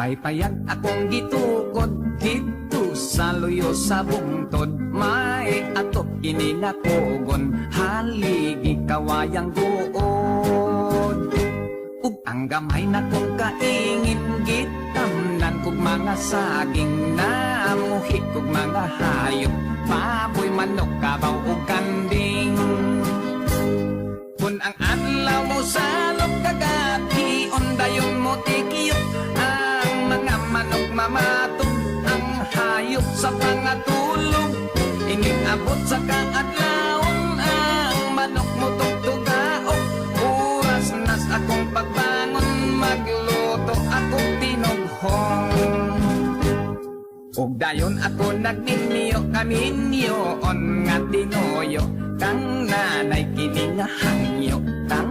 May payag akong gitukod dito sa luyo sa bungtod. May atop ininakogon, haligi kawayang guod. Ug ang gamay na kong kaingin, gitamnan kog mga saging, namuhit kog mga hayop, baboy, manok, kabaw ug kanding. Kung ang adlaw mo sa kagabi, ondayon mo tikiyot, ang mga manok mamatok, ang hayop sa pangatulog. Inging abot sa kaadlawon, ang manok mo tugtugaok. Oras nas akong pagbangon, magluto akong tinughong. Ug dayon ako nagninyo kaminyo on nga tinoyo, kang nanay kini nga hangyo, kang